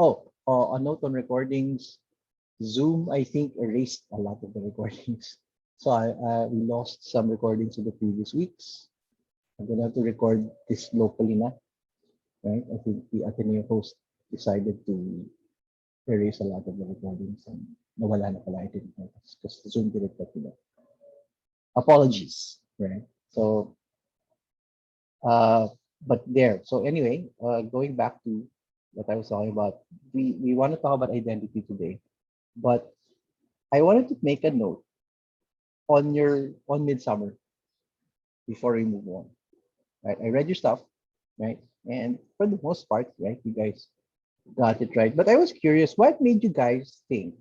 Oh, a note on recordings. Zoom, I think, erased a lot of the recordings. So we lost some recordings in the previous weeks. I'm gonna have to record this locally now, right? I think the Ateneo host decided to erase a lot of the recordings and nawala na pala, I didn't notice because Zoom did it, but apologies, right? So, uh, but there. So anyway, going back to what I was talking about, we want to talk about identity today, but I wanted to make a note on Midsummer before we move on. Right, I read your stuff, right, and for the most part, right, you guys got it right. But I was curious, what made you guys think,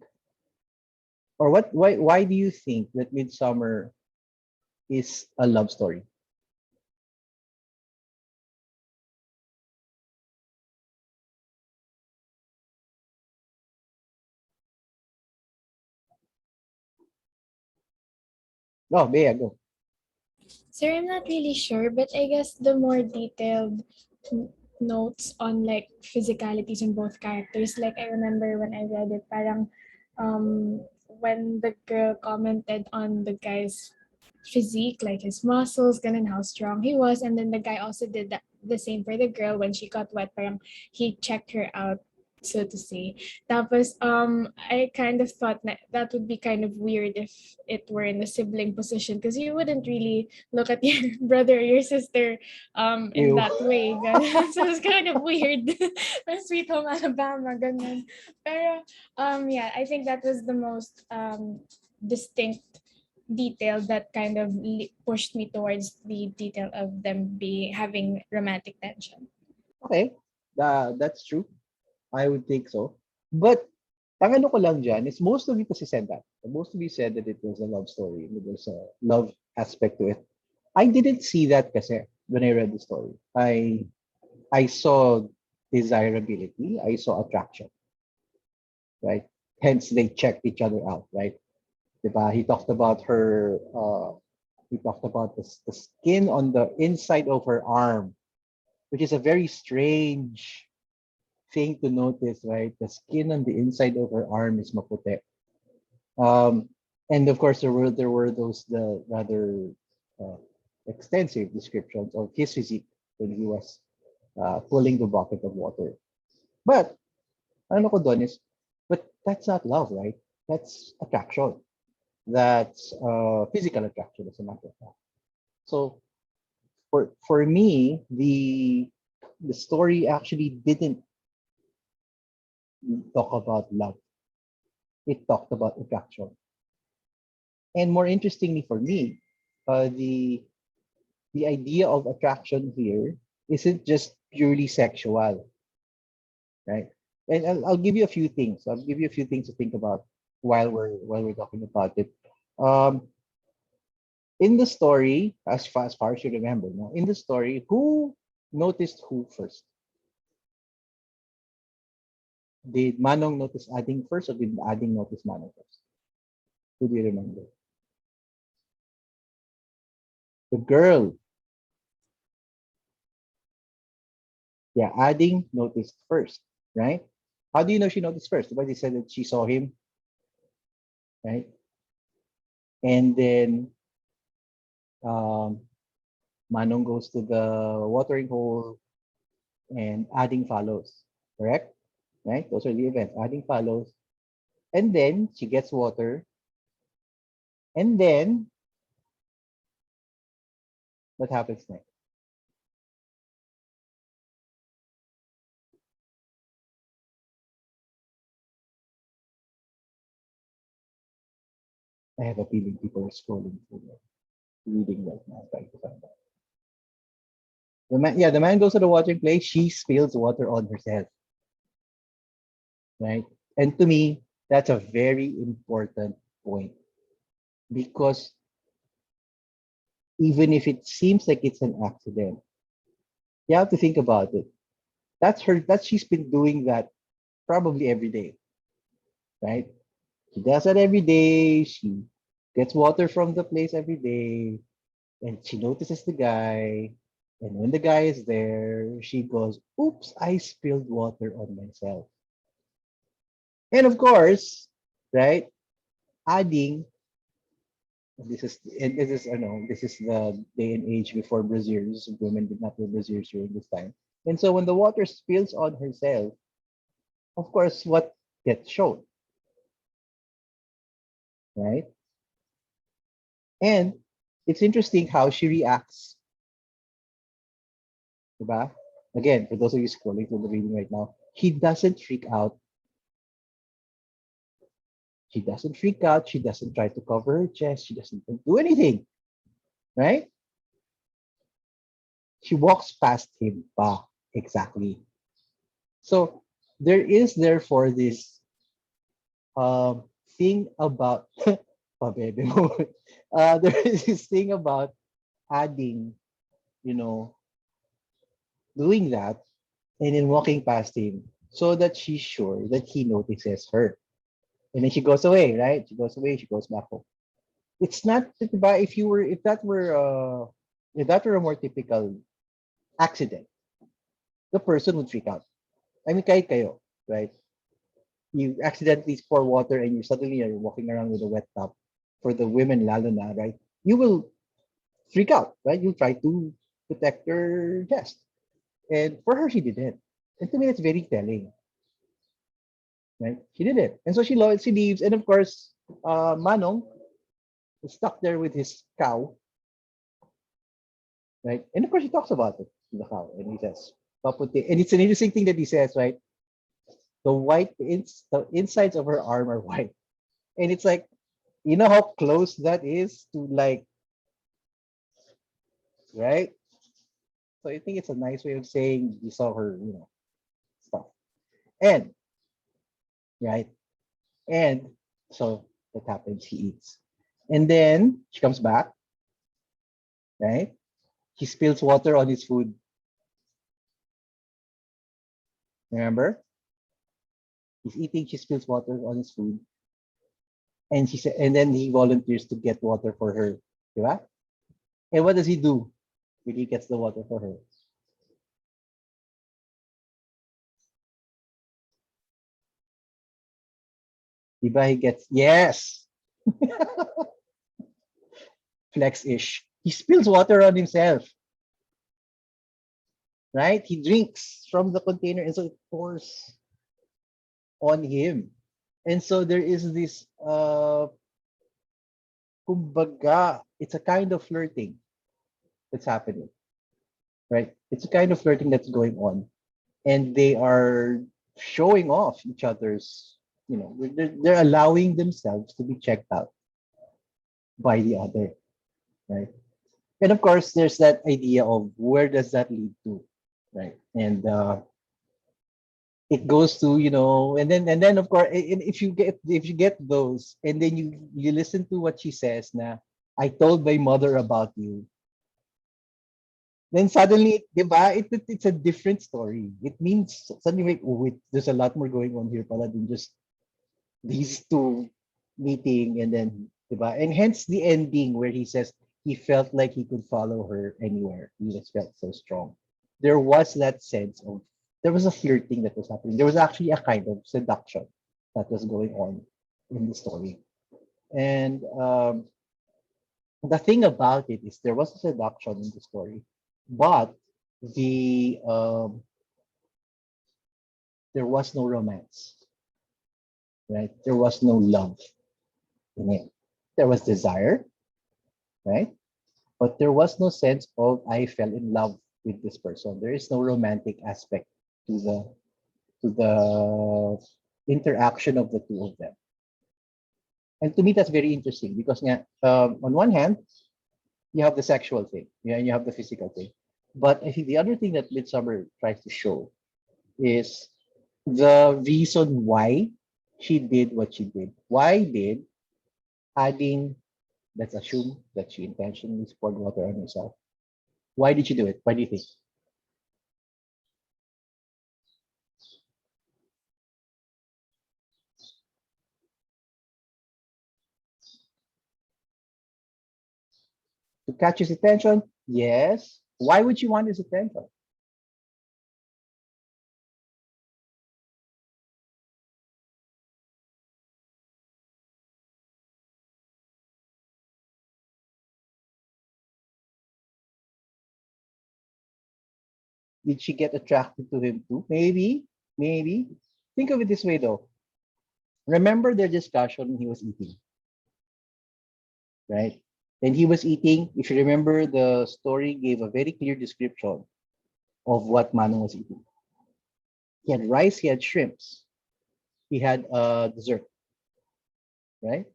or why do you think that Midsummer is a love story? Oh, Bea, go. Sir, I'm not really sure, but I guess the more detailed notes on like physicalities in both characters, like I remember when I read it, parang when the girl commented on the guy's physique, like his muscles, and how strong he was, and then the guy also did that the same for the girl when she got wet, parang he checked her out, so to say. Tapos, I kind of thought that would be kind of weird if it were in a sibling position because you wouldn't really look at your brother or your sister in You. that way. Ganun. So it's kind of weird. Sweet Home Alabama, ganun. Pero, yeah, I think that was the most distinct detail that kind of pushed me towards the detail of them be having romantic tension. Okay, that's true. I would think so. But ang ano ko lang dyan is most of you kasi said that. Most of you said that it was a love story. There's a love aspect to it. I didn't see that kasi when I read the story. I saw desirability. I saw attraction, right? Hence, they checked each other out, right? Diba? He talked about her, he talked about the skin on the inside of her arm, which is a very strange thing to notice, right? The skin on the inside of her arm is maputi. Um, and of course, there were those the rather uh, extensive descriptions of his physique when he was pulling the bucket of water. But ano ko doon is, but that's not love, right? That's attraction. That's physical attraction, as a matter of fact. So for me, the story actually didn't talk about love. It talked about attraction. And more interestingly for me, the idea of attraction here isn't just purely sexual, right? And I'll give you a few things. I'll give you a few things to think about while we're talking about it. Um, in the story, as far as you remember, now in the story, who noticed who first? Did Manong notice Ading first, or did Ading notice Manong first? Who do you remember? The girl. Yeah, Ading noticed first, right? How do you know she noticed first? Because he said that she saw him, right? And then um, Manong goes to the watering hole and Ading follows, correct? Right? Those are the events. Ading follows. And then she gets water. And then what happens next? I have a feeling people are scrolling through reading right now, trying to find out. The man goes to the watering place. She spills water on herself, right? And to me, that's a very important point because even if it seems like it's an accident, you have to think about it. That's her. That she's been doing that probably every day, right? She does that every day. She gets water from the place every day, and she notices the guy. And when the guy is there, she goes, "Oops, I spilled water on myself." And of course, right, adding this is I know this is the day and age before braziers. Women did not wear braziers during this time. And so when the water spills on herself, of course, what gets shown, right? And it's interesting how she reacts, diba? Again, for those of you scrolling through the reading right now, he doesn't freak out. She doesn't freak out. She doesn't try to cover her chest. She doesn't do anything, right? She walks past him. Bah, exactly. So there is therefore this thing about pabebe mo. There is this thing about adding, you know, doing that and then walking past him so that she's sure that he notices her. And then she goes away, right? She goes away, she goes back home. It's not diba, if that were a more typical accident, the person would freak out. I mean, kahit kayo, right? You accidentally pour water and you suddenly are walking around with a wet towel. For the women, lalo na, right? You will freak out, right? You'll try to protect your chest. And for her, she didn't. And to me, that's very telling, right? She did it. And so she leaves. And of course, Manong is stuck there with his cow, right? And of course, he talks about it to the cow. And he says, Paputi. And it's an interesting thing that he says, right? The insides of her arm are white. And it's like, you know how close that is to like, right? So I think it's a nice way of saying you saw her, stuff. And right, and so that happens. He eats, and then she comes back. Right, he spills water on his food. Remember, he's eating. She spills water on his food, and she said, and then he volunteers to get water for her. Diba? And what does he do when he gets the water for her? Diba? He gets yes, flex-ish. He spills water on himself. Right? He drinks from the container, and so it pours on him. And so there is this kumbaga, it's a kind of flirting that's happening, right? It's a kind of flirting that's going on. And they are showing off each other's, they're allowing themselves to be checked out by the other, right? And of course, there's that idea of where does that lead to, right? And it goes to and then of course if you get those and then you listen to what she says na I told my mother about you, then suddenly diba, it's a different story. It means suddenly like, oh wait, there's a lot more going on here pala than just these two meeting. And then diba, and hence the ending where he says he felt like he could follow her anywhere. He just felt so strong. There was that sense of there was a flirting that was happening. There was actually a kind of seduction that was going on in the story. And the thing about it is there was a seduction in the story, but the there was no romance, right? There was no love in it. There was desire, right? But there was no sense of I fell in love with this person. There is no romantic aspect to the interaction of the two of them. And to me, that's very interesting because on one hand, you have the sexual thing, and you have the physical thing. But I think the other thing that Midsummer tries to show is the reason why she did what she did. Why did adding, let's assume that she intentionally poured water on herself. Why did she do it? Why do you think? To catch his attention? Yes. Why would she want his attention? Did she get attracted to him too? Maybe, maybe. Think of it this way though. Remember their discussion when he was eating, right? And he was eating, if you remember, the story gave a very clear description of what Manong was eating. He had rice, he had shrimps, he had dessert, right?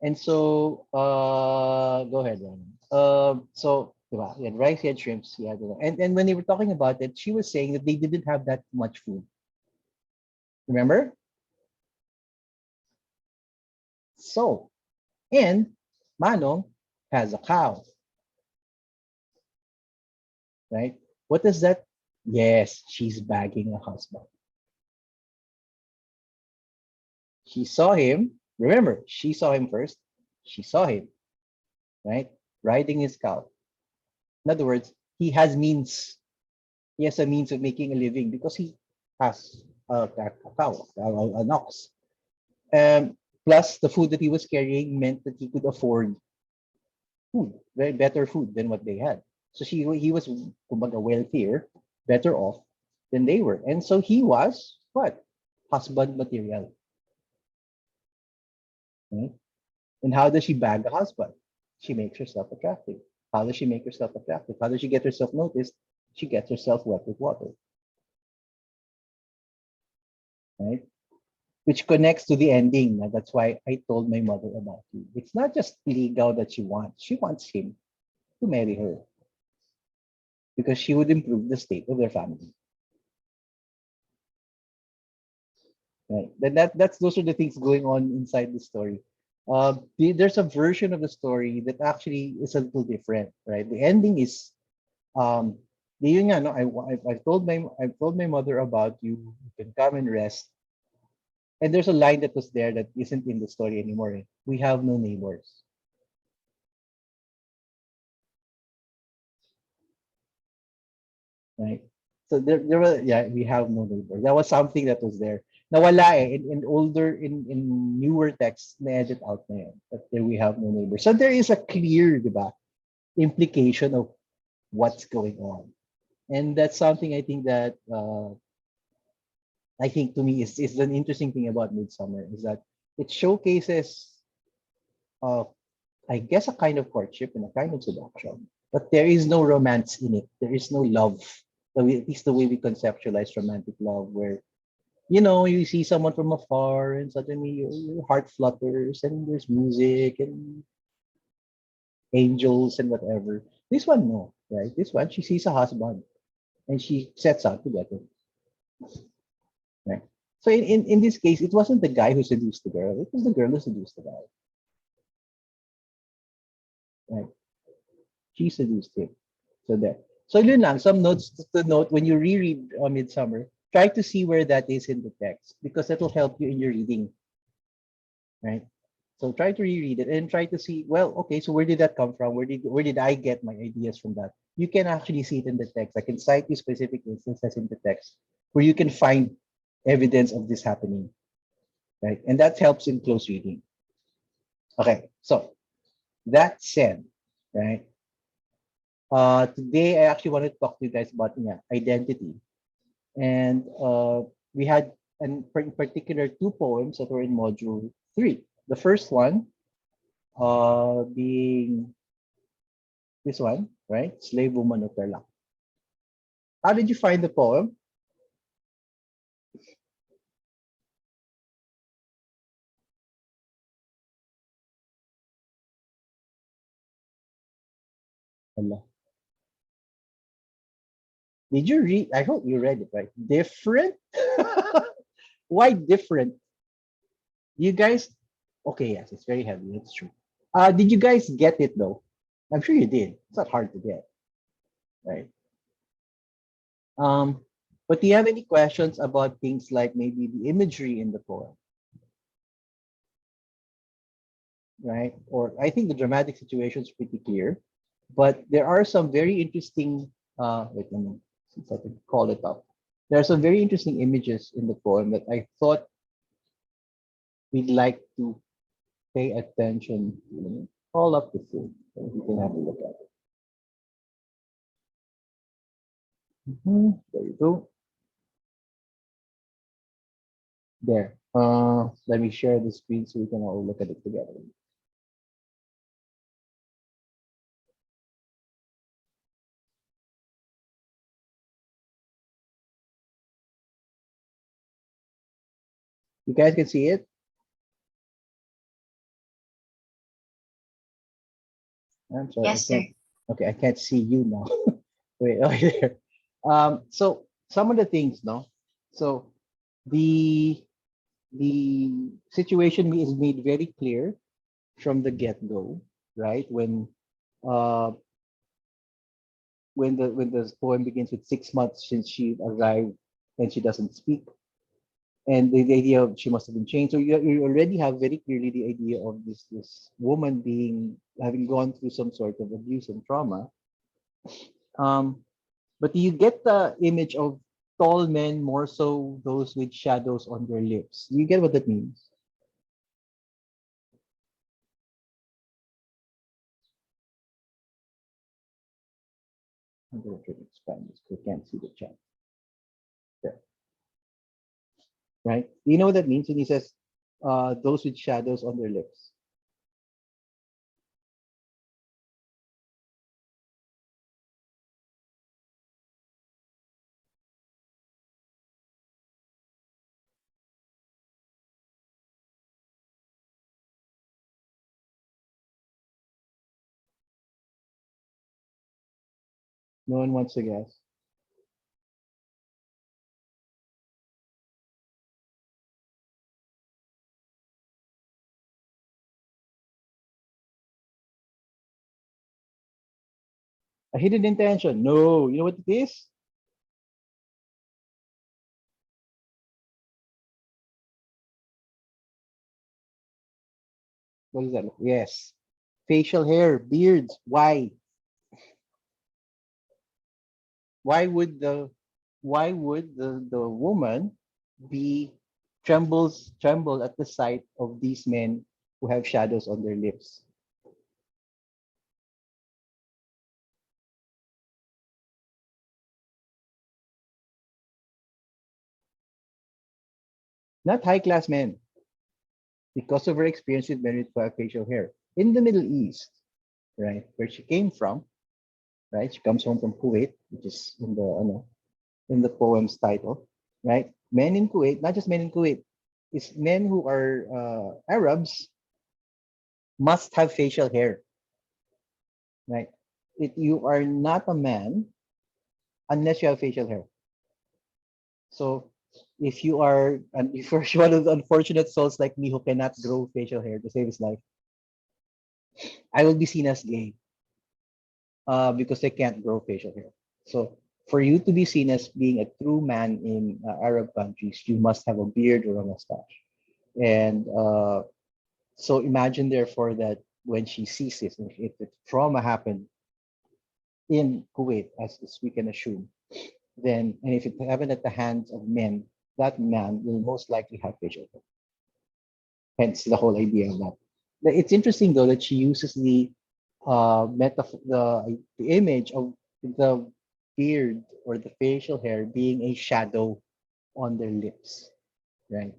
And so, go ahead, Ron. So, diba? He had rice, he had shrimps, he had, and when they were talking about it, she was saying that they didn't have that much food. Remember? So, and Manong has a cow, right? What does that? Yes, she's bagging a husband. She saw him. Remember, she saw him first. She saw him, right? Riding his cow. In other words, he has means. He has a means of making a living because he has a cow, an ox. Plus, the food that he was carrying meant that he could afford food, very better food than what they had. So he was kumbaga, wealthier, better off than they were. And so he was what? Husband material. Right? And how does she bag a husband? She makes herself attractive. How does she make herself attractive? How does she get herself noticed? She gets herself wet with water, right? Which connects to the ending. That's why I told my mother about you. It's not just legal that she wants. She wants him to marry her because she would improve the state of their family. Right. Then that's those are the things going on inside the story. There's a version of the story that actually is a little different, right? The ending is yun nga, no, I've told my mother about you. You can come and rest. And there's a line that was there that isn't in the story anymore. Eh. We have no neighbors. Right? So there was yeah, we have no neighbors. That was something that was there. Nawala eh, in newer texts, na-edit out na yan. But there we have no neighbors. So there is a clear, di ba, implication of what's going on. And that's something I think to me is an interesting thing about Midsummer is that it showcases uh, I guess a kind of courtship and a kind of seduction. But there is no romance in it. There is no love. At least the way we conceptualize romantic love, where you see someone from afar and suddenly your heart flutters and there's music and angels and whatever. This one, no, right? This one, she sees a husband and she sets out to get him, right? So in this case, it wasn't the guy who seduced the girl. It was the girl who seduced the guy, right? She seduced him. So there. So yun lang, some notes to note when you reread Midsummer, try to see where that is in the text because that will help you in your reading, right? So try to reread it and try to see, well, okay, so where did that come from? Where did I get my ideas from that? You can actually see it in the text. I can cite you specific instances in the text where you can find evidence of this happening, right? And that helps in close reading. Okay, so that said, right? Today I actually wanted to talk to you guys about identity. And we had, in particular, two poems that were in module 3. The first one being this one, right? Slave Woman of Tarlac. How did you find the poem? Allah. Did you read? I hope you read it, right? Different? Why different? You guys, okay, yes, it's very heavy. It's true. Did you guys get it though? I'm sure you did. It's not hard to get, right? Um, but do you have any questions about things like maybe the imagery in the poem, right? Or I think the dramatic situation is pretty clear, but there are some very interesting, wait a minute, since I can call it up. There are some very interesting images in the poem that I thought we'd like to pay attention to. Call up the film so we can have a look at it. There you go. There. Let me share the screen so we can all look at it together. You guys can see it? I'm sorry, I Yes, sir. can't. Okay, I can't see you now. Wait, oh, there. So some of the things, no. So the the situation is made very clear from the get-go, right? Uh when the poem begins with 6 months since she arrived and she doesn't speak, and the idea of she must have been changed. So you already have very clearly the idea of this woman being having gone through some sort of abuse and trauma. Um, but you get the image of tall men, more so those with shadows on their lips. You get what that means? I'm gonna try to expand this because I can't see the chat. There, right? Do you know what that means when he says those with shadows on their lips? No one wants to guess. A hidden intention. No, you know what it is? What is that? Yes. Facial hair, beards. Why? Why would the woman be tremble at the sight of these men who have shadows on their lips? Not high class men, because of her experience with men with facial hair. In the Middle East, right, where she came from, right? She comes home from Kuwait, which is in the poem's title, right? Men in Kuwait, not just men in Kuwait, it's men who are Arabs must have facial hair, right? You are not a man unless you have facial hair. So if you are, and if you're one of the unfortunate souls like me who cannot grow facial hair to save his life, I will be seen as gay because I can't grow facial hair. So for you to be seen as being a true man in Arab countries, you must have a beard or a mustache. And so imagine, therefore, that when she sees this, if the trauma happened in Kuwait, as we can assume, then, and if it happened at the hands of men, that man will most likely have facial hair. Hence the whole idea of that. It's interesting though that she uses the metaphor, the image of the beard or the facial hair being a shadow on their lips, right?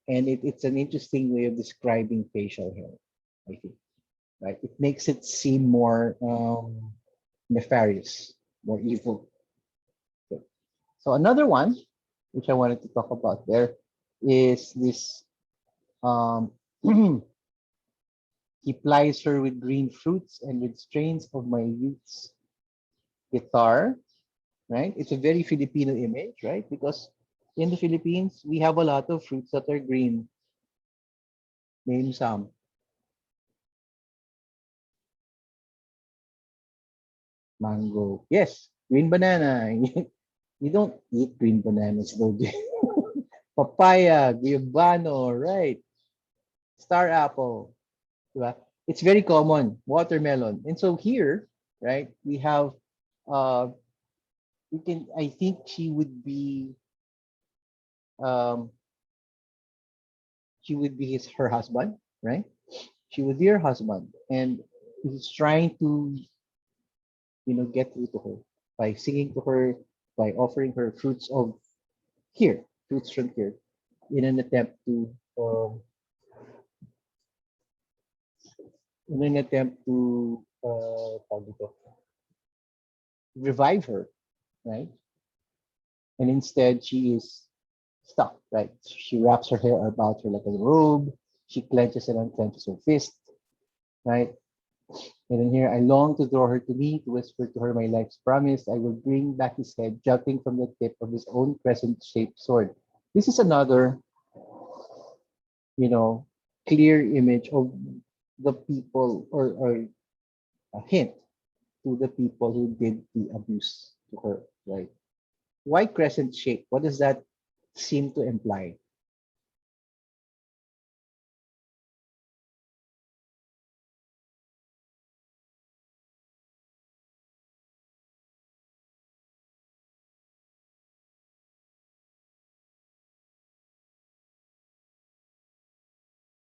And it's an interesting way of describing facial hair, I think, right? It makes it seem more nefarious, more evil. Okay. So another one, which I wanted to talk about there, is this um, he plies her with green fruits and with strains of my youth's guitar, right? It's a very Filipino image, right? Because in the Philippines, we have a lot of fruits that are green. Name some. Mango. Yes, green banana. You don't eat green bananas, though. Papaya, guayabano, right? Star apple. Diba? It's very common. Watermelon. And so here, right, we have uh we can I think um she would be her husband, right? She would be her husband, and he's trying to get through to her by singing to her by offering her fruits of here, fruits from here, in an attempt to um, tawag dito, revive her, right? And instead, she is stuck, right? She wraps her hair about her like a robe. She clenches and unclenches her fist, right? And then here, I long to draw her to me, to whisper to her my life's promise. I will bring back his head, jutting from the tip of his own crescent-shaped sword. This is another, you know, clear image of the people, or a hint to the people who did the abuse to her, right? Why crescent shape? What does that seem to imply?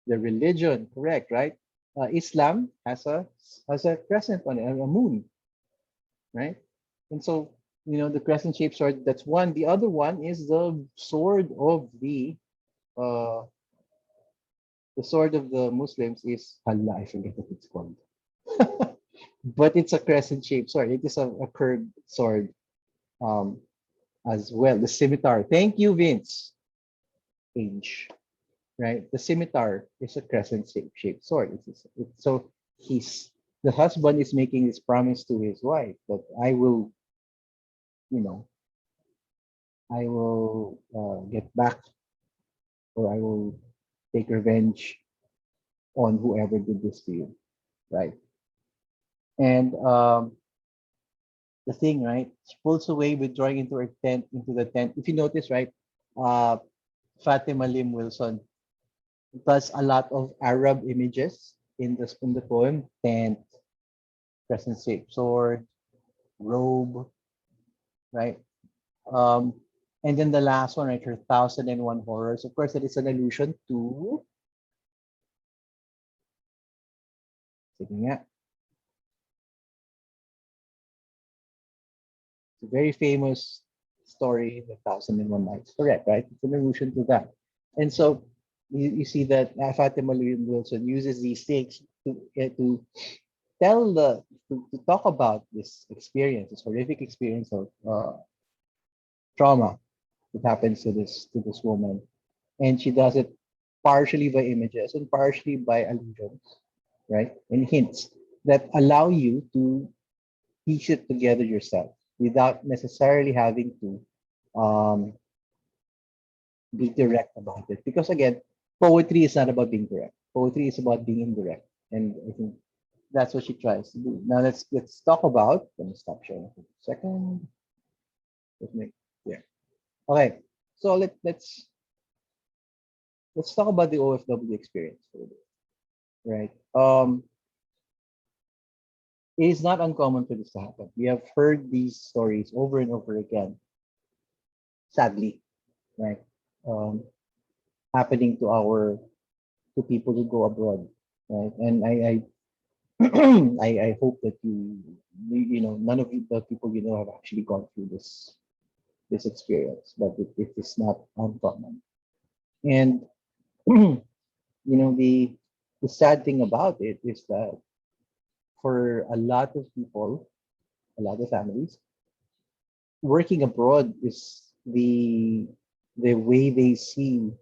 The religion, correct, right? Islam has a crescent on it, a moon, right? And so, the crescent shaped sword, that's one. The other one is uh the sword of the Muslims is Allah, I forget what it's called. But it's a crescent shaped sword. It is a curved sword um as well. The scimitar. Thank you, Vince. Age. Right? The scimitar is a crescent shaped sword. So he's the husband is making this promise to his wife that you know, I will get back, or I will take revenge on whoever did this to you, right? And the thing, right? She pulls away, withdrawing into the tent. If you notice, right, uh, Fatima Lim Wilson does a lot of Arab images in the poem: tent, crescent shaped sword, robe, right? Um, and then the last one, right, her 1001 horrors. Of course, that is an allusion to, sige nga, it's a very famous story, the 1001 Nights. Correct, right? It's an allusion to that. And so you see that Fatima Louise Wilson uses these things to tell to talk about this experience, this horrific experience of trauma that happens to this woman, and she does it partially by images and partially by allusions, right, and hints that allow you to piece it together yourself without necessarily having to um, be direct about it. Because again, poetry is not about being direct. Poetry is about being indirect, and I think that's what she tries to do. Now let's talk about. Let me stop sharing for a second. Let's make yeah. Okay, so let's talk about the OFW experience for a bit, right? It is not uncommon for this to happen. We have heard these stories over and over again, sadly, right? Um, Happening to people who go abroad, right? And I hope that none of the people have actually gone through this experience, but it is not uncommon. And the sad thing about it is that for a lot of people, a lot of families, working abroad is the way they see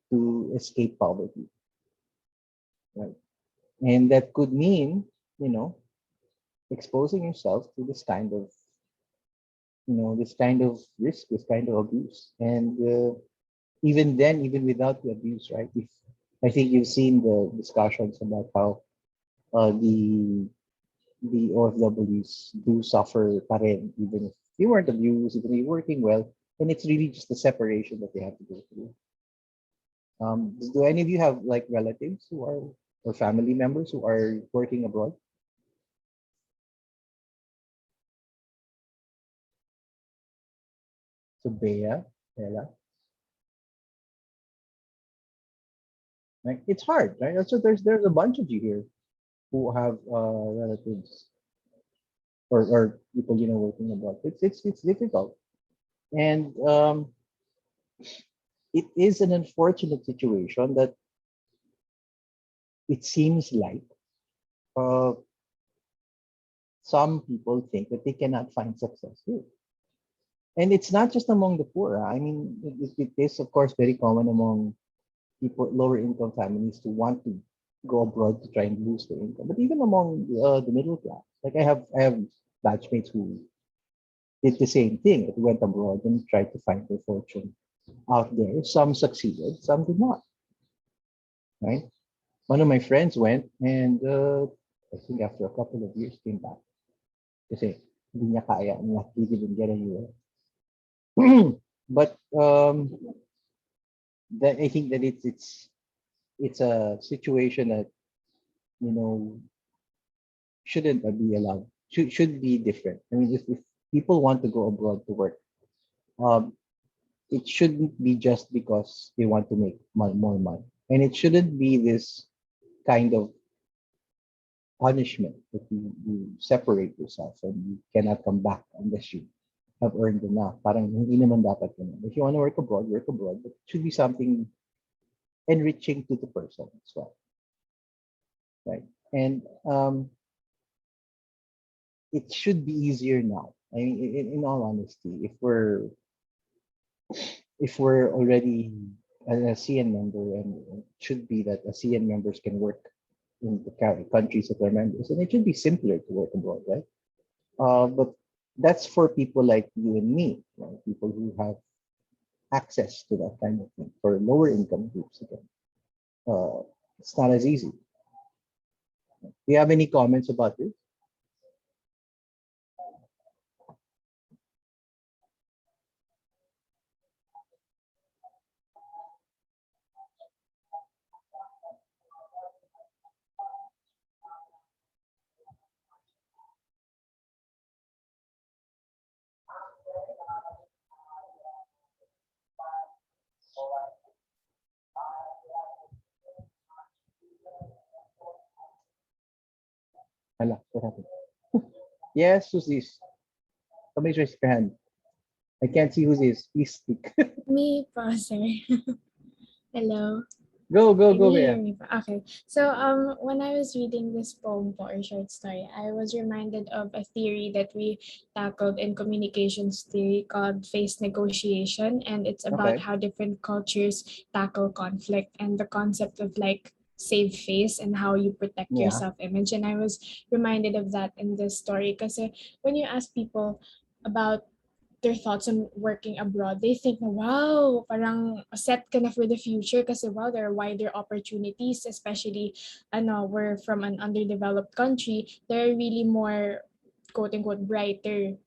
to escape poverty, right? And that could mean, you know, exposing yourself to this kind of risk, this kind of abuse. And even then, even without the abuse, right? If I think you've seen the discussions about how the OFWs do suffer pa rin, even if they weren't abused, even if they're working well, and it's really just the separation that they have to go through. Do any of you have like relatives who are or family members who are working abroad? So Bea, Ella, right? It's hard, right? So there's a bunch of you here who have relatives or people working abroad. It's difficult. And it is an unfortunate situation that it seems like uh, some people think that they cannot find success here. And it's not just among the poor. I mean, it is, of course, very common among people, lower income families, to want to go abroad to try and boost their income. But even among the middle class, like I have batchmates who did the same thing. They went abroad and tried to find their fortune out there. Some succeeded, some did not. Right? One of my friends went, and I think after a couple of years came back kasi hindi niya kaya, he didn't get anywhere. But that I think that it's a situation that, you know, shouldn't be allowed. Should be different. I mean, if people want to go abroad to work, um, it shouldn't be just because they want to make more money, and it shouldn't be this kind of punishment that you separate yourself and you cannot come back unless you have earned enough. Parang hindi naman dapat ganun. If you want to work abroad, but it should be something enriching to the person as well, right? And it should be easier now. I mean, in all honesty, if we're already a CN member, and it should be that a CN members can work in the countries that are members, and it should be simpler to work abroad, right? But that's for people like you and me, right? People who have access to that kind of thing. For lower income groups, again, it's not as easy. Do you have any comments about this? Hala, what happened? Yes, who's this? Somebody's raised their hand. I can't see who's this. Please speak. Me pa, sir. Hello. Go, Can go, you hear Bea. me? Okay. So when I was reading this poem po or short story, I was reminded of a theory that we tackled in communications theory called face negotiation, and it's about Okay. how different cultures tackle conflict and the concept of like save face and how you protect your Yeah. self-image. And I was reminded of that in this story because when you ask people about their thoughts on working abroad, they think na, wow, parang set ka na for the future kasi wow, there are wider opportunities, especially ano, we're from an underdeveloped country. There are really more quote-unquote brighter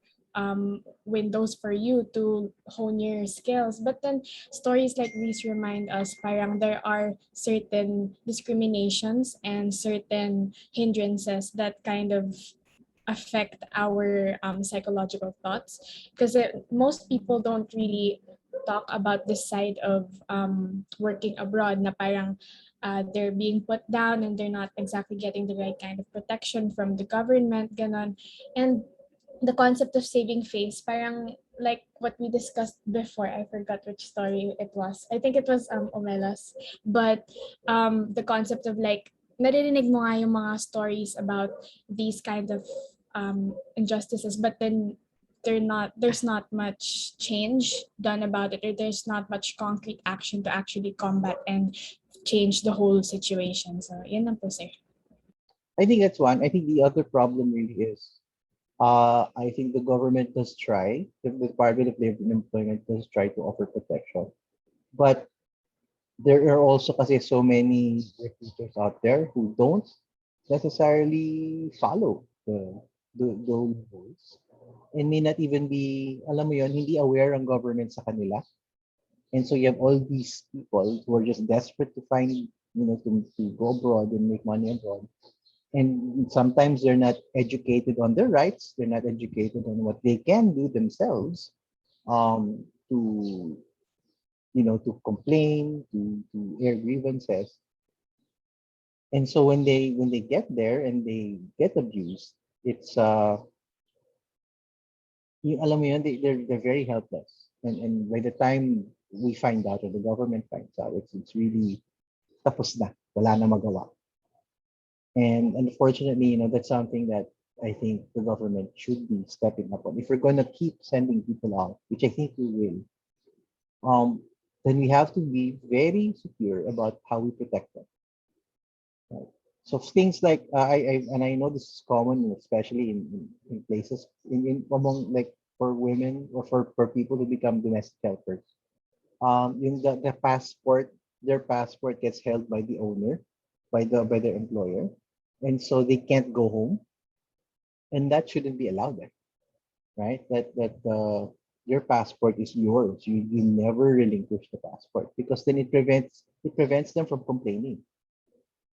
windows for you to hone your skills. But then stories like these remind us parang there are certain discriminations and certain hindrances that kind of affect our psychological thoughts because most people don't really talk about this side of working abroad na parang they're being put down and they're not exactly getting the right kind of protection from the government ganon. And the concept of saving face parang like what we discussed before. I forgot which story it was. I think it was Omelas. But the concept of like naririnig mo nga yung mga stories about these kind of injustices, but then there's not much change done about it, or there's not much concrete action to actually combat and change the whole situation. So yan lang po, sir. I think that's one. I think the other problem really is, I think the government does try, the Department of Labor and Employment does try to offer protection, but there are also kasi so many recruiters out there who don't necessarily follow the rules, and may not even be, alam mo yon, hindi aware ang government sa kanila. And so you have all these people who are just desperate to find, to go abroad and make money abroad. And sometimes they're not educated on their rights. They're not educated on what they can do themselves, to, to complain, to air grievances. And so when they get there and they get abused, it's alam mo yun, they're very helpless. And by the time we find out or the government finds out, it's really tapos na. Wala na magawa. And unfortunately, that's something that I think the government should be stepping up on. If we're going to keep sending people out, which I think we will, then we have to be very secure about how we protect them. Right? So things like I know this is common, especially in places in among like for women or for people who become domestic helpers. The passport, their passport gets held by the owner, by their employer, and so they can't go home, and that shouldn't be allowed there, right? That your passport is yours. You never relinquish the passport because then it prevents them from complaining,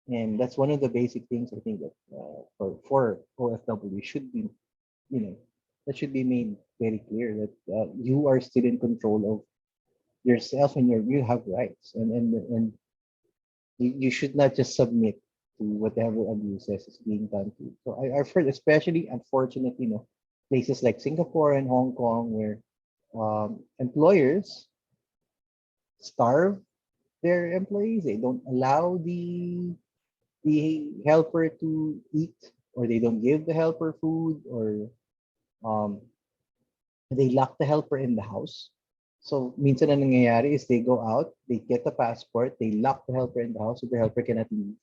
and that's one of the basic things I think that for OFW should be you know that should be made very clear that you are still in control of yourself and you have rights and you should not just submit to whatever abuses is being done to you. So I've heard, especially unfortunately, places like Singapore and Hong Kong where employers starve their employees. They don't allow the helper to eat, or they don't give the helper food, or um, they lock the helper in the house. So minsan na nangyayari is they go out, they get the passport, they lock the helper in the house so the helper cannot leave.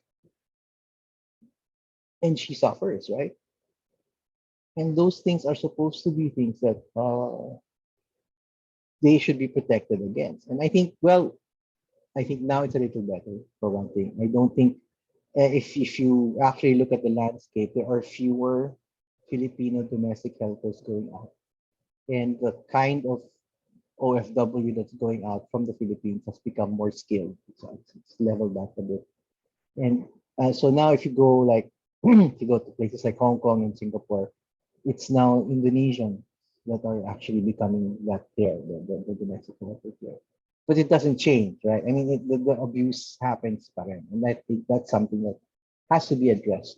And she suffers, right? And those things are supposed to be things that they should be protected against. And I think now it's a little better for one thing. I don't think if you actually look at the landscape, there are fewer Filipino domestic helpers going out, and the kind of OFW that's going out from the Philippines has become more skilled. So it's leveled back a bit. And so now, if you go like if you go to places like Hong Kong and Singapore, it's now Indonesian that are actually becoming that there, the domestic workers there. But it doesn't change, right? I mean, the abuse happens, pa rin. And I think that's something that has to be addressed.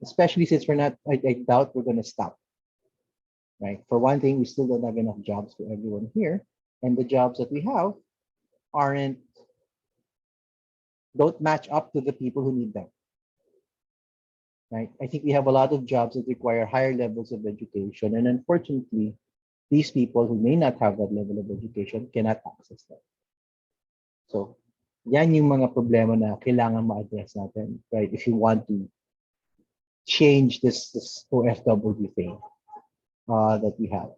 Especially since we're not, I doubt we're going to stop, right? For one thing, we still don't have enough jobs for everyone here. And the jobs that we have aren't, don't match up to the people who need them, right? I think we have a lot of jobs that require higher levels of education. And unfortunately, these people who may not have that level of education cannot access them. So, yan yung mga problema na kailangan ma-address natin, right? If you want to change this OFW thing that we have.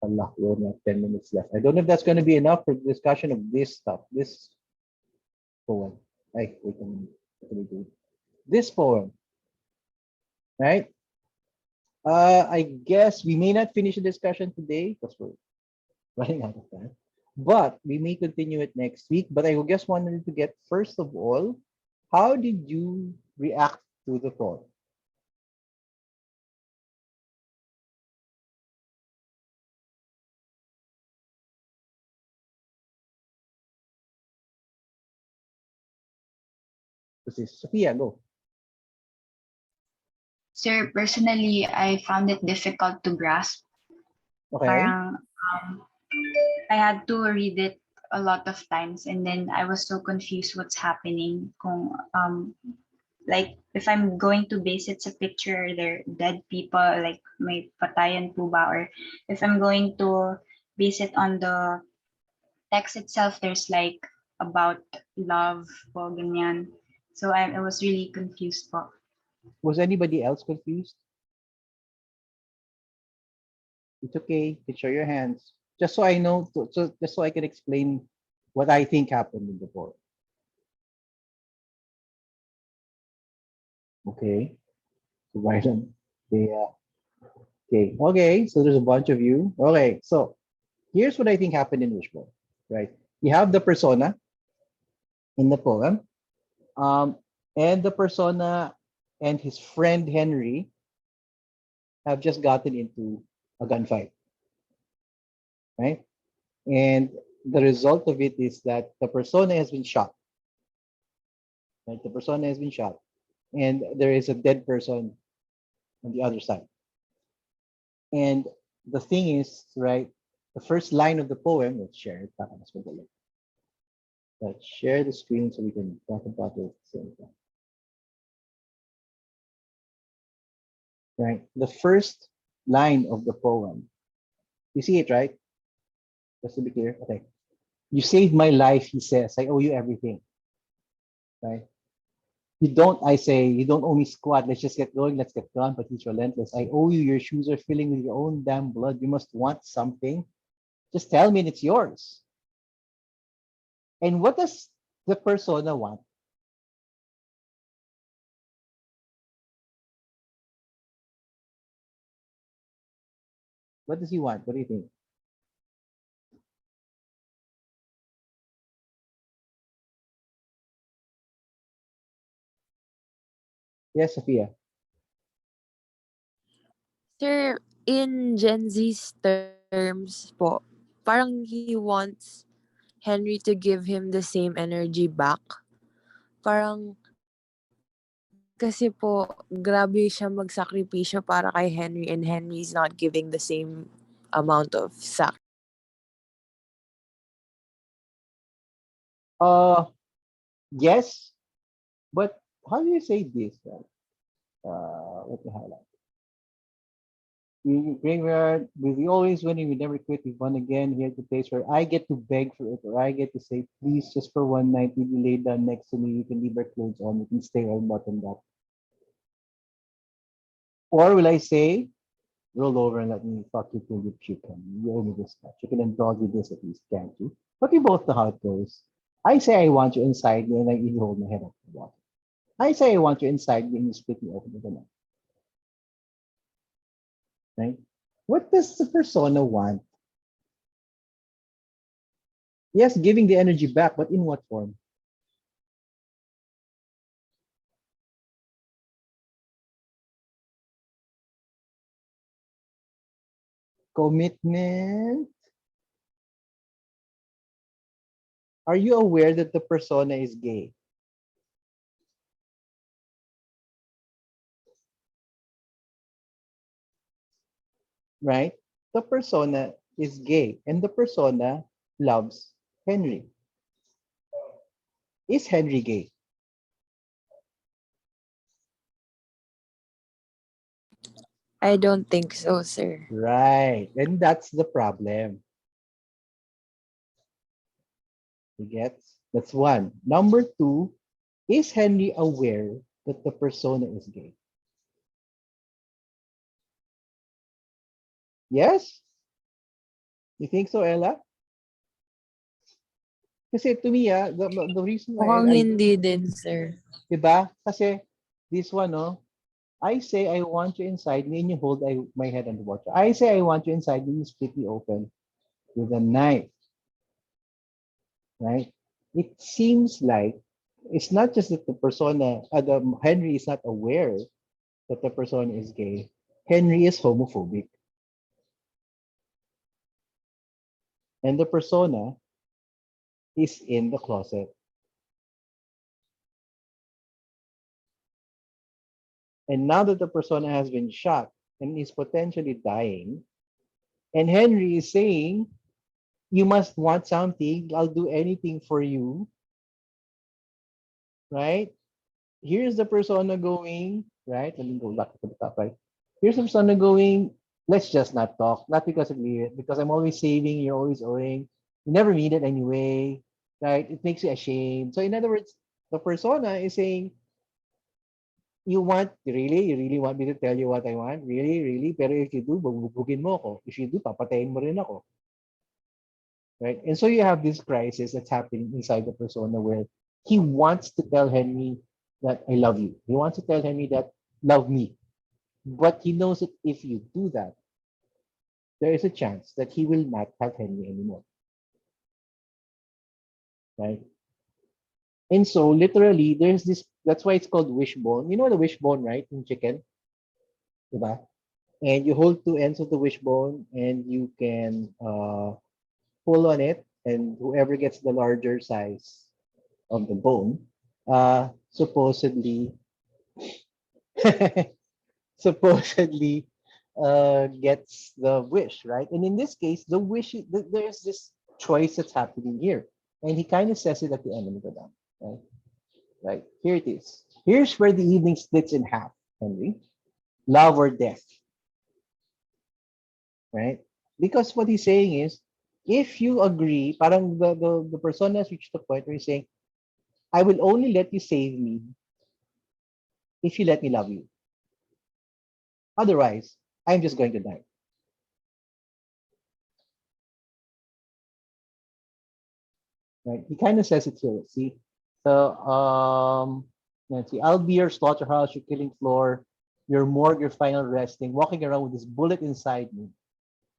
Allah, we only have 10 minutes left. I don't know if that's going to be enough for the discussion of this stuff. This poem. Ay, wait a minute. What do we do? This poem, right? I guess we may not finish the discussion today because we're running out of time. But we may continue it next week. But I just wanted to get, first of all, how did you react to the poem? This is Sophia, go. Sir, personally, I found it difficult to grasp. Okay. Parang I had to read it a lot of times, and then I was so confused what's happening. Kung like if I'm going to base it sa picture, they're dead people, like may patayan po ba, or if I'm going to base it on the text itself, there's like about love po ganyan. So I was really confused po. Was anybody else confused? It's okay. You can show your hands. Just so I know, just so I can explain what I think happened in the poem. Okay. So why don't they okay. Okay. So there's a bunch of you. Okay. So here's what I think happened in Wishbone. Right. You have the persona in the poem. And the persona and his friend Henry have just gotten into a gunfight. Right? And the result of it is that the persona has been shot. Right? The persona has been shot. And there is a dead person on the other side. And the thing is, right, The first line of the poem, let's share it. Baka mas madali. Let's share the screen so we can talk about it at the same time. Right? The first line of the poem. You see it, right? Just to be clear. Okay. You saved my life, he says. I owe you everything. Right? You don't, I say, you don't owe me squat. Let's just get going. Let's get gone. But he's relentless. I owe you. Your shoes are filling with your own damn blood. You must want something. Just tell me and it's yours. And what does the persona want? What does he want? What do you think? Yes, Sophia. Sir, in Gen Z's terms po, parang he wants Henry to give him the same energy back. Parang, kasi po, grabe siya magsakripisyo para kay Henry and Henry's not giving the same amount of Uh, yes, but how do you say this? Right? What the hell? We always winning, we never quit, we won again. Here's the place where I get to beg for it, or I get to say, please, just for one night, will you lay down next to me? You can leave our clothes on, you can stay all buttoned up. Or will I say, roll over and let me fuck you till you puke, and you owe me this much. You can indulge with this at least, can't you? But we both know how it goes. I say I want you inside me, and then you hold my head up the water. I say I want you inside me, and you split me open with the knife. Right? What does the persona want? Yes, giving the energy back, but in what form? Commitment. Are you aware that the persona is gay? Right? The persona is gay, and the persona loves Henry. Is Henry gay? I don't think so, sir. Right. And that's the problem. You get? That's one. Number two, is Henry aware that the persona is gay? Yes? You think so, Ella? Kasi to me, the reason why Mukhang I hindi din, sir. diba? Kasi this one, no? I say I want you inside me and you hold my head on the water. I say I want you inside me and you split me open with a knife, right? It seems like it's not just that the persona, the Henry is not aware that the persona is gay. Henry is homophobic. And the persona is in the closet. And now that the persona has been shot and is potentially dying, and Henry is saying, you must want something, I'll do anything for you, right? Here's the persona going, right? Let me go back to the top, right? Here's the persona going, let's just not talk. Not because of me, because I'm always saving, you're always owing. You never need it anyway, right? It makes you ashamed. So in other words, the persona is saying, you really want me to tell you what I want? Really, really? Pero if you do, bugbugin mo ako. If you do, papatayin mo rin ako. Right? And so you have this crisis that's happening inside the persona where he wants to tell Henry that I love you. He wants to tell Henry that love me. But he knows that if you do that, there is a chance that he will not have Henry anymore. Right? And so literally there's this, that's why it's called wishbone. You know the wishbone, right? In chicken. Diba? And you hold two ends of the wishbone and you can pull on it, and whoever gets the larger size of the bone, supposedly, supposedly, gets the wish, right? And in this case, the wish there's this choice that's happening here, and he kind of says it at the end of the down, right? Right here it is. Here's where the evening splits in half, Henry. Love or death, right? Because what he's saying is, if you agree, parang the person has reached the point where he's saying, I will only let you save me if you let me love you. Otherwise, I'm just going to die. Right? He kind of says it here. See, so let's see. I'll be your slaughterhouse, your killing floor, your morgue, your final resting, walking around with this bullet inside me.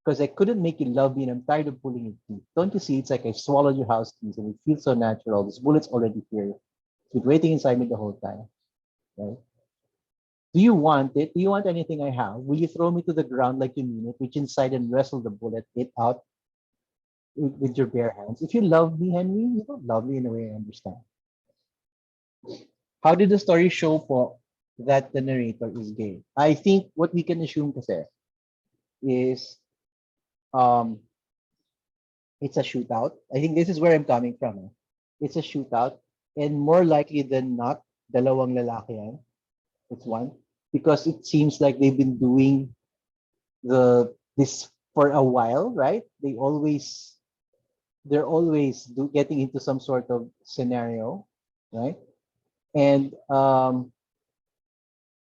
Because I couldn't make you love me and I'm tired of pulling your teeth. Don't you see? It's like I swallowed your house keys and it feels so natural. This bullet's already here. It's been waiting inside me the whole time. Right? Do you want it? Do you want anything I have? Will you throw me to the ground like you mean it? Reach inside and wrestle the bullet it out with your bare hands. If you love me, Henry, you don't love me in a way I understand. How did the story show po that the narrator is gay? I think what we can assume kasi is um it's a shootout. I think this is where I'm coming from. It's a shootout, and more likely than not, dalawang lalaki yan. It's one because it seems like they've been doing this for a while, right? They're always getting into some sort of scenario, right? And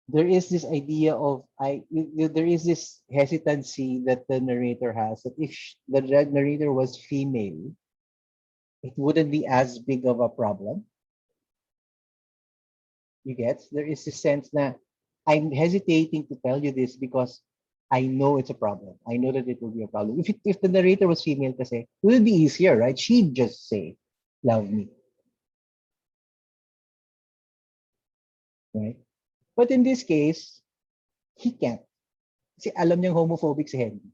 there is this idea of there is this hesitancy that the narrator has that if the narrator was female, it wouldn't be as big of a problem. You get? There is a sense that I'm hesitating to tell you this because I know it's a problem. I know that it will be a problem. If the narrator was female, kasi, it would be easier, right? She'd just say, "Love me," right? But in this case, he can't. Kasi alam niyang homophobic si Henry.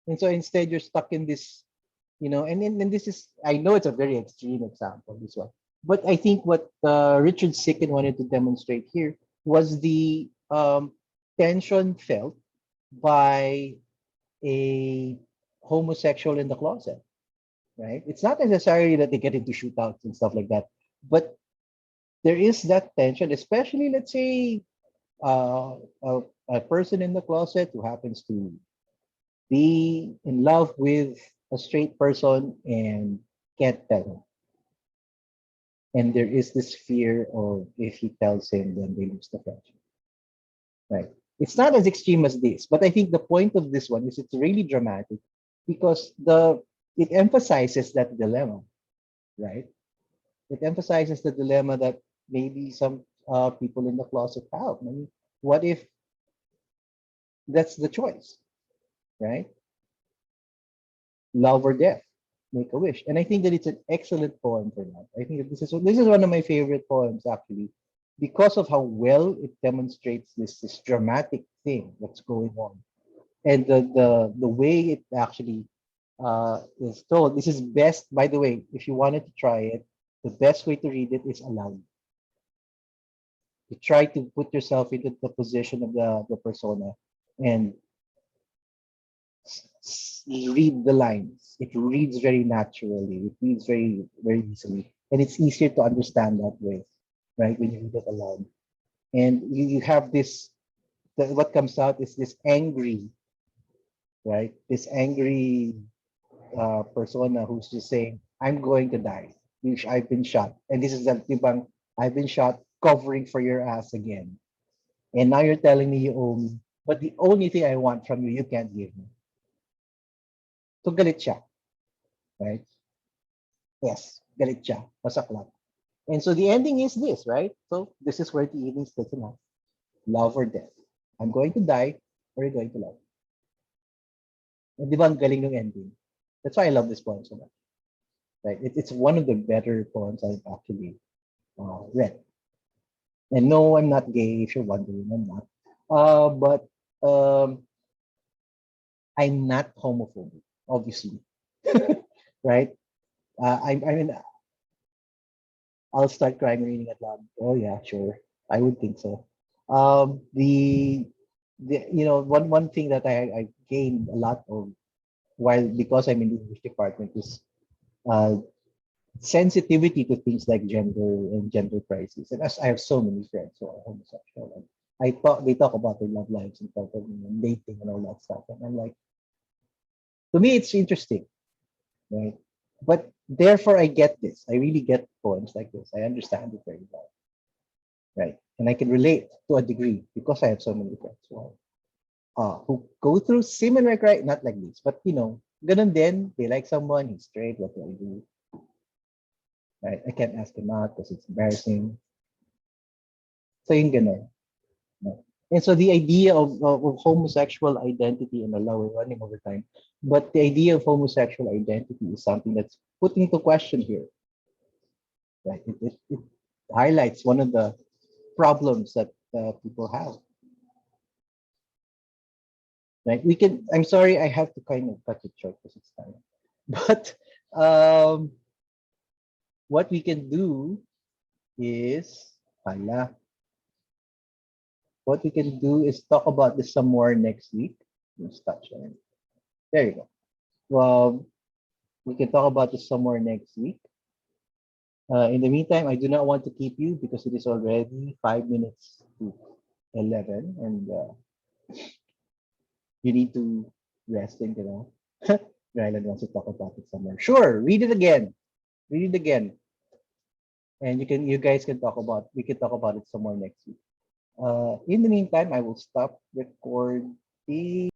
And so instead, you're stuck in this, and this is, I know it's a very extreme example, this one. But I think what Richard Sicken wanted to demonstrate here was the tension felt by a homosexual in the closet, right? It's not necessarily that they get into shootouts and stuff like that, but there is that tension, especially, let's say, uh, a, a person in the closet who happens to be in love with a straight person and can't tell him. And there is this fear of if he tells him, then they lose the friendship. Right. It's not as extreme as this, but I think the point of this one is it's really dramatic because it emphasizes that dilemma, right? It emphasizes the dilemma that maybe some people in the closet have. I mean, what if that's the choice, right? Love or death, make a wish. And I think that it's an excellent poem for that. I think that this is one of my favorite poems actually, because of how well it demonstrates this dramatic thing that's going on, and the way it actually is told. This is best, by the way, if you wanted to try it, the best way to read it is aloud. You try to put yourself into the position of the persona and read the lines. It reads very naturally. It reads very, very easily. And it's easier to understand that way, right? When you read it aloud. And you have this, what comes out is this angry, right? This angry persona who's just saying, I'm going to die. I've been shot. And this is the tibang, I've been shot covering for your ass again. And now you're telling me you owe me. But the only thing I want from you, you can't give me. So galit siya, right? Yes, galit siya, masaklap. And so the ending is this, right? So this is where the evening splits in half. Love or death. I'm going to die or you're going to love. And di ba ang galing ng ending? That's why I love this poem so much. Right? It's one of the better poems I've actually read. And no, I'm not gay, if you're wondering, I'm not. But I'm not homophobic, obviously. Right? I mean, I'll start crying reading it loud. Oh yeah, sure. I would think so. The one thing that I gained a lot of while because I'm in the English department is uh, sensitivity to things like gender and gender crisis. And as I have so many friends who are homosexual, and they talk about their love lives and talk about dating and all that stuff, and I'm like, to me, it's interesting, right? But therefore, I get this. I really get poems like this. I understand it very well, right? And I can relate to a degree because I have so many friends who go through similar, right? Not like this, but ganun din. They like someone, he's straight. What do I do? Right? I can't ask him out because it's embarrassing. So yung ganun. No? And so the idea of homosexual identity and Allah, we're running over time, but the idea of homosexual identity is something that's put into question here. Right? It highlights one of the problems that people have. Right? We can. I'm sorry, I have to kind of cut it short because it's time. But um, what we can do is, hala, what we can do is talk about this some more next week. Let's touch on it. There you go. Well, we can talk about this some more next week. In the meantime, I do not want to keep you because it is already 5 minutes to 11, and you need to rest and Rylan wants to talk about it somewhere. Sure, read it again. Read it again, and you guys can talk about. We can talk about it somewhere next week. In the meantime, I will stop recording.